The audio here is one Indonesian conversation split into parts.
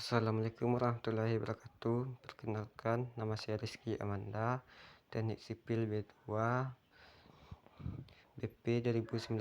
Assalamualaikum warahmatullahi wabarakatuh. Perkenalkan, nama saya Rizky Amanda, Teknik Sipil B2, BP 2019,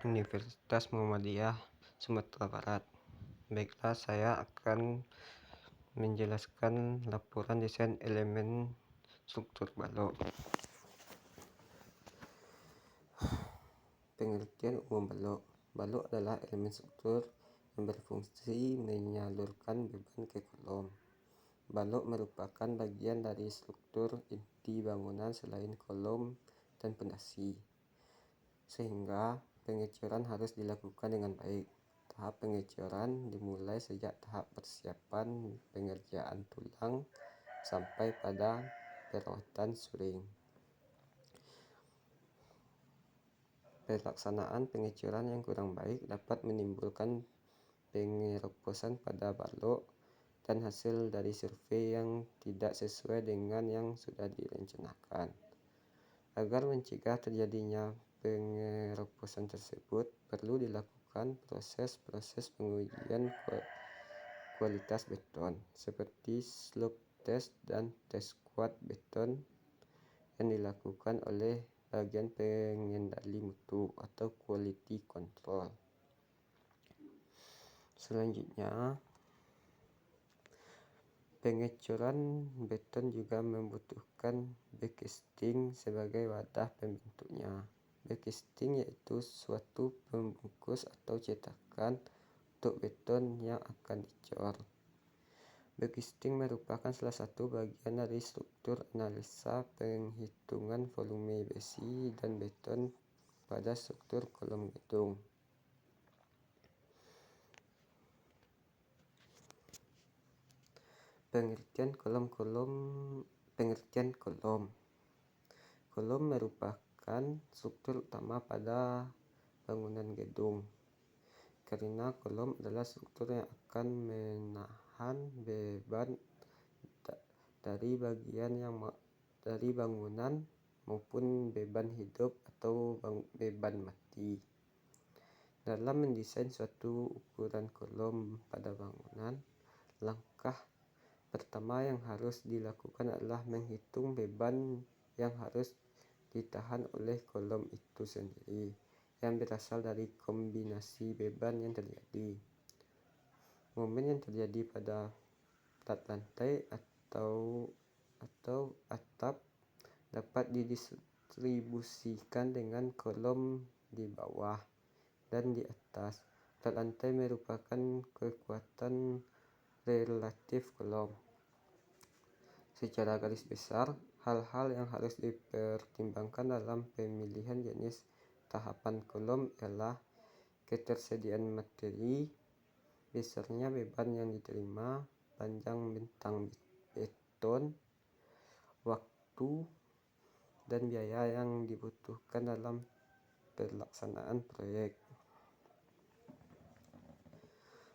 Universitas Muhammadiyah, Sumatera Barat. Baiklah, saya akan menjelaskan laporan desain elemen struktur balok. Pengertian umum balok. Balok adalah elemen struktur yang berfungsi menyalurkan beban ke kolom. Balok merupakan bagian dari struktur inti bangunan selain kolom dan pondasi, sehingga pengecoran harus dilakukan dengan baik. Tahap pengecoran dimulai sejak tahap persiapan pengerjaan tulang sampai pada perawatan suring. Pelaksanaan pengecoran yang kurang baik dapat menimbulkan pengeroposan pada balok dan hasil dari survei yang tidak sesuai dengan yang sudah direncanakan. Agar mencegah terjadinya pengeroposan tersebut, perlu dilakukan proses-proses pengujian kualitas beton seperti slope test dan tes kuat beton yang dilakukan oleh bagian pengendali mutu atau quality control. Selanjutnya, pengecoran beton juga membutuhkan backcasting sebagai wadah pembentuknya. Backcasting yaitu suatu pembungkus atau cetakan untuk beton yang akan dicor. Backcasting merupakan salah satu bagian dari struktur analisa penghitungan volume besi dan beton pada struktur kolom gedung. Pengertian kolom. Kolom merupakan struktur utama pada bangunan gedung, karena kolom adalah struktur yang akan menahan beban dari bangunan maupun beban hidup atau beban mati. Dalam mendesain suatu ukuran kolom pada bangunan, langkah pertama yang harus dilakukan adalah menghitung beban yang harus ditahan oleh kolom itu sendiri, yang berasal dari kombinasi beban yang terjadi. Momen yang terjadi pada plat lantai atau atap dapat didistribusikan dengan kolom di bawah dan di atas. Plat lantai merupakan kekuatan relatif kolom. Secara garis besar, hal-hal yang harus dipertimbangkan dalam pemilihan jenis tahapan kolom ialah ketersediaan materi, besarnya beban yang diterima, panjang bentang beton, waktu, dan biaya yang dibutuhkan dalam pelaksanaan proyek.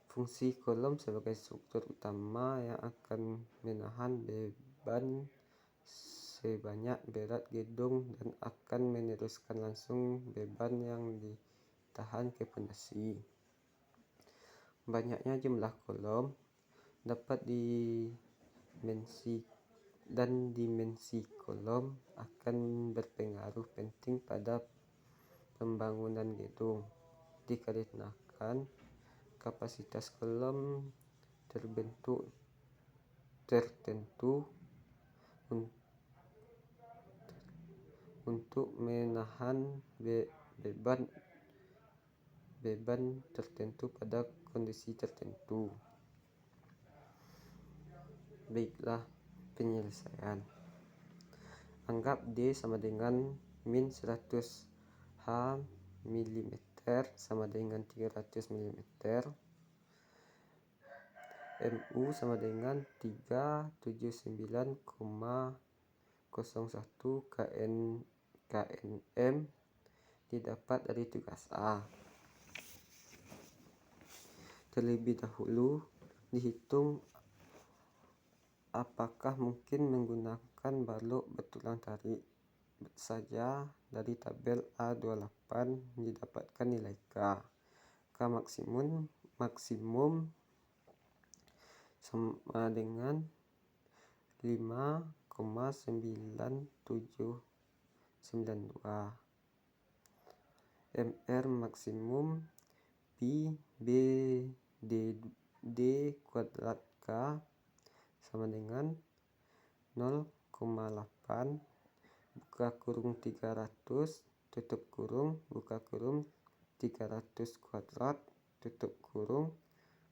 Fungsi kolom sebagai struktur utama yang akan menahan beban sebanyak berat gedung dan akan meneruskan langsung beban yang ditahan ke pondasi. Banyaknya jumlah kolom dimensi kolom akan berpengaruh penting pada pembangunan gedung, dikarenakan kapasitas kolom tertentu untuk menahan beban tertentu pada kondisi tertentu. Baiklah, penyelesaian. Anggap D sama dengan min 100 H mm sama dengan 300 mm. MU sama dengan 379,01 kNm didapat dari tugas A. Terlebih dahulu dihitung apakah mungkin menggunakan balok bertulang tarik saja. Dari tabel A28 didapatkan nilai K maksimum sama dengan 5,9792. MR maksimum Pi B D kuadrat K sama dengan 0,8 buka kurung 300 tutup kurung buka kurung 300 kuadrat tutup kurung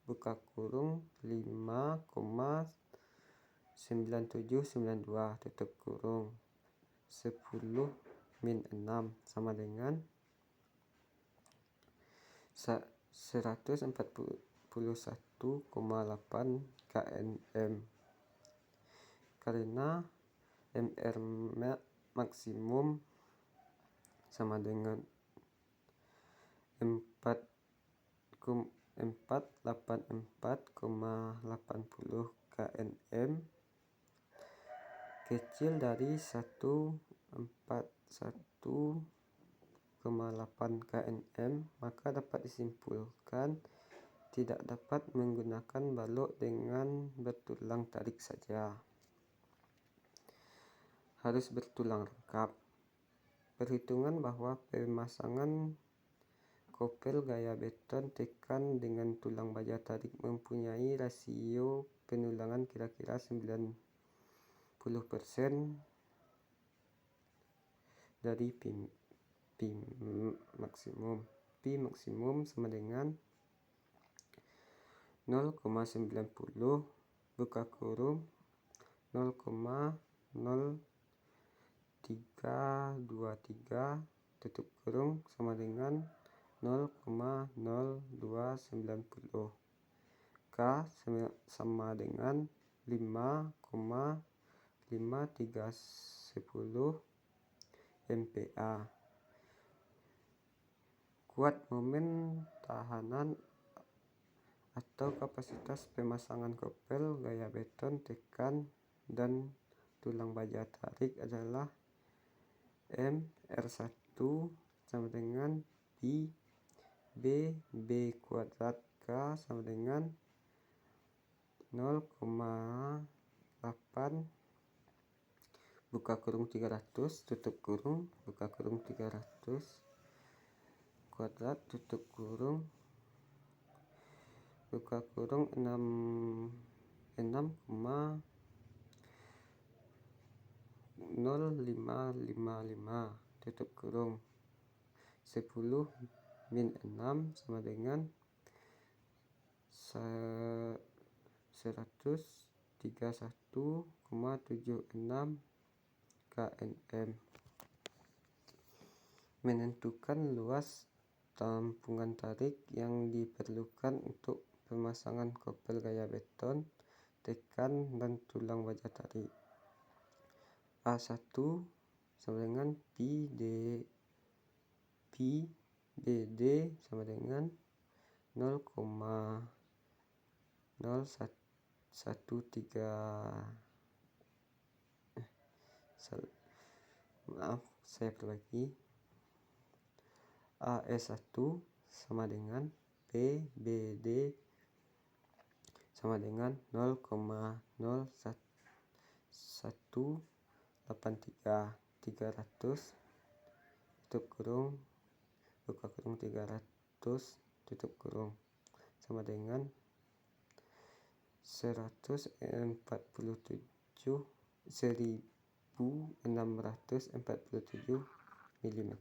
buka kurung 5,9792 tutup kurung 10 min 6 sama dengan 141,8 knm. Karena MR maksimum sama dengan 484,80 knm kecil dari 141,8 knm, maka dapat disimpulkan tidak dapat menggunakan balok dengan bertulang tarik saja, harus bertulang lengkap. Perhitungan bahwa pemasangan kopel gaya beton tekan dengan tulang baja tarik mempunyai rasio penulangan kira-kira 90% dari Pi maksimum. Pi maksimum sama dengan 0,90 buka kurung 0,0323 tutup kurung sama dengan 0,0290. K sama dengan 5,5310 MPa. Kuat momen tahanan atau kapasitas pemasangan kopel gaya beton tekan dan tulang baja tarik adalah MR1 sama dengan Pi B kuadrat K sama dengan 0,8 buka kurung 300 tutup kurung buka kurung 300 kuadrat tutup kurung buka kurung 6,0555 tutup kurung 10 min 6 sama dengan 131,76 knm. Menentukan luas tampungan tarik yang diperlukan untuk pemasangan kopel gaya beton tekan dan tulang baja tarik. A1 sama dengan Pi BD sama dengan 0,0113 AS1 sama dengan PBD sama dengan 0,0183 300 tutup kurung buka kurung 300 tutup kurung sama dengan 1647 mm.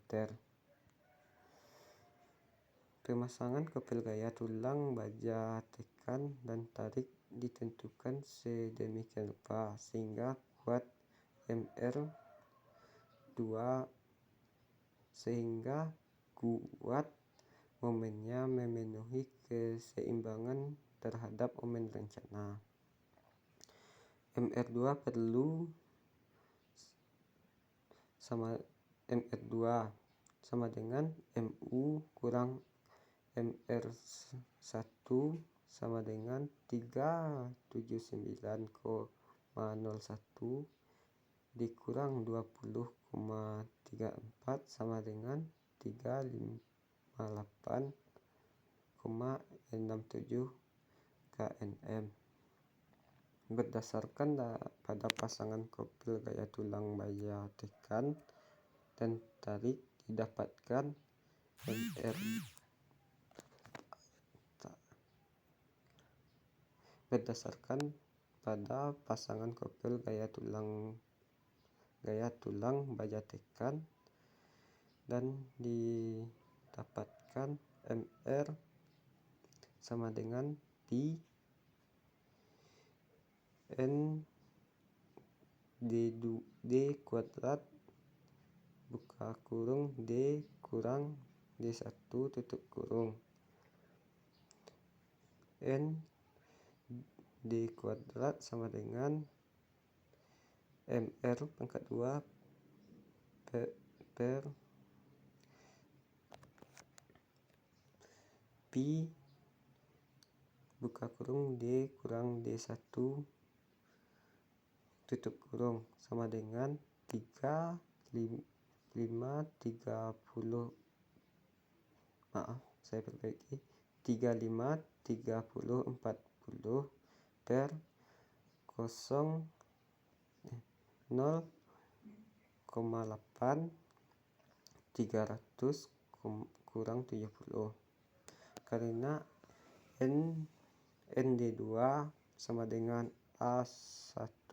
Pemasangan kopel gaya tulang baja tekan dan tarik ditentukan sedemikian rupa sehingga kuat momennya memenuhi keseimbangan terhadap momen rencana. MR2 sama dengan MU kurang MR1 sama dengan 379,01 dikurang 20,34 sama dengan 358,67 knm. Berdasarkan pada pasangan kopil gaya tulang baja tekan dan tarik didapatkan Mr. Berdasarkan pada pasangan kopil gaya tulang baja tekan dan didapatkan Mr sama dengan Pi N D kuadrat buka kurung D kurang D1 tutup kurung N D kuadrat sama dengan MR pangkat 2 per Pi buka kurung D kurang D1 tutup kurung sama dengan 35 30 40 per 0,8 300 kurang 70 karena ND2 sama dengan A1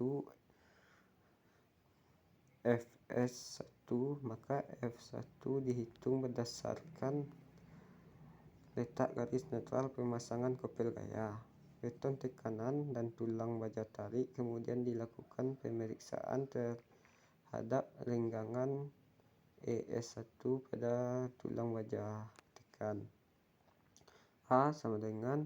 Fs1 maka F1 dihitung berdasarkan letak garis netral pemasangan kopil gaya. Beton tekanan dan tulang baja tarik kemudian dilakukan pemeriksaan terhadap renggangan ES1 pada tulang baja tekan. A sama dengan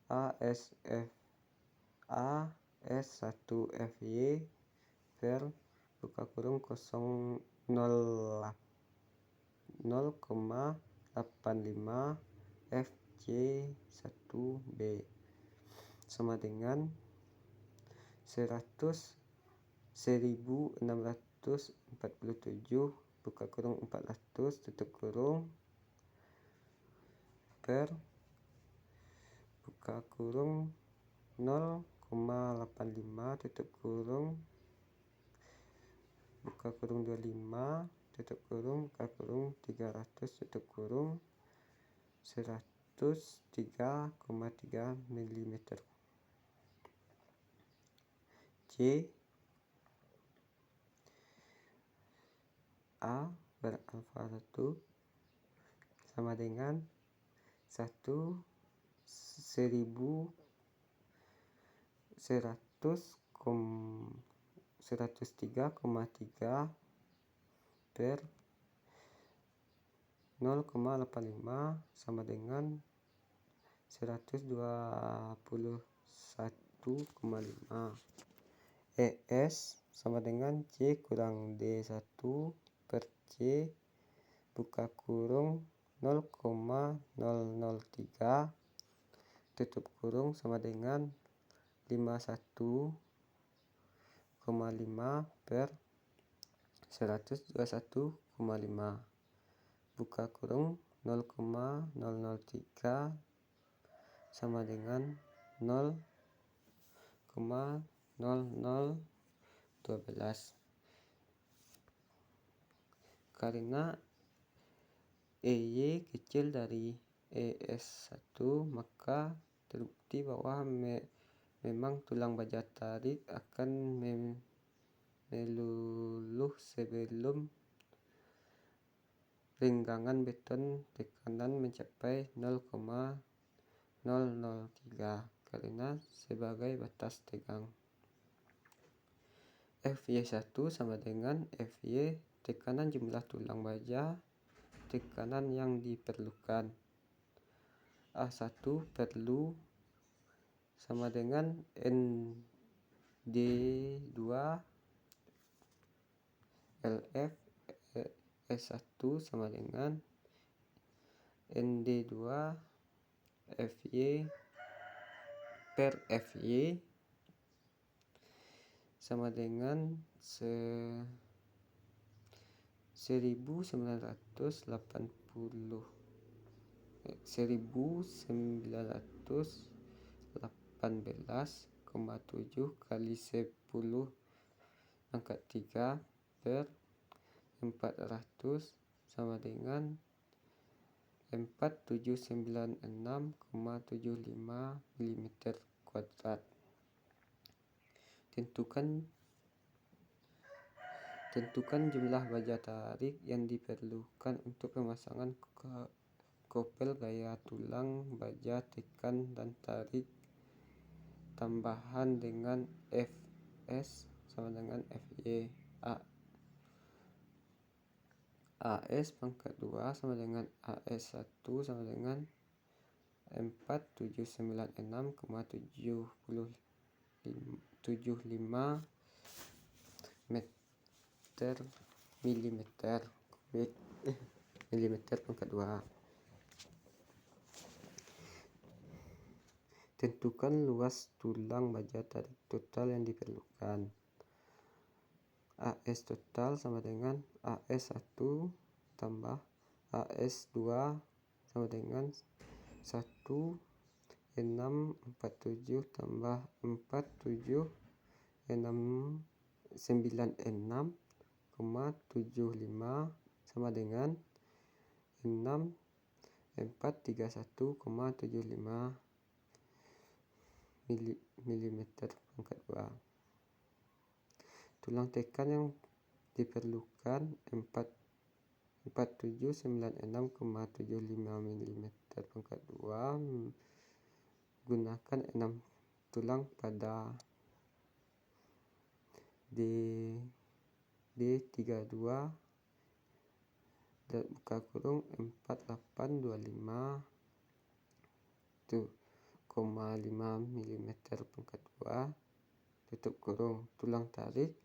AS1FY per buka kurung 0,85 FC1B sama dengan 1647 buka kurung 400 tutup kurung per buka kurung 0,85 tutup kurung buka kurung 25 tutup kurung buka kurung 300 tutup kurung 103,3 mm. C A ber alfa 1 sama dengan 103,3 per 0,85 sama dengan 121,5. ES sama dengan C kurang D1 per C buka kurung 0,003 tutup kurung sama dengan 51,5 per 121,5 buka kurung 0,003 sama dengan 0,0012 karena EY kecil dari ES1 maka terbukti bahwa memang tulang baja tarik akan meluluh sebelum renggangan beton tekanan mencapai 0,003 karena sebagai batas tegang. Fy1 sama dengan Fy tekanan jumlah tulang baja tekanan yang diperlukan. A1 perlu sama dengan ND2 LF S1 sama dengan ND2 Fy per Fy sama dengan 1918,8 5,7 kali 10 pangkat 3 per 400 sama dengan 4796,75 mm kuadrat. Tentukan jumlah baja tarik yang diperlukan untuk pemasangan kopel gaya tulang baja tekan dan tarik tambahan dengan Fs sama dengan Fy. AS pangkat 2 sama dengan AS1 sama dengan 4796,75 mm pangkat 2. Tentukan luas tulang baja tarik total yang diperlukan. AS total sama dengan AS1 tambah AS2 sama dengan 1647 tambah 4796,75 sama dengan 6431,75 mm pangkat 2. Tulang tekan yang diperlukan 4796,75 mm pangkat 2 gunakan 6 tulang pada D32 buka kurung 4825,5 mm pangkat 2 tutup kurung. Tulang tarik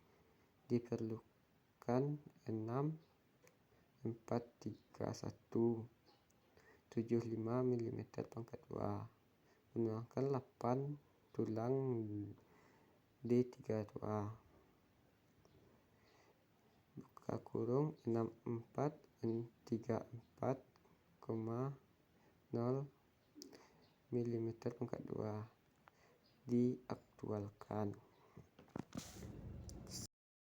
diperlukan 6431,75 mm pangkat 2 gunakan 8 tulang D32 buka kurung 6434,0 mm pangkat 2 diaktualkan.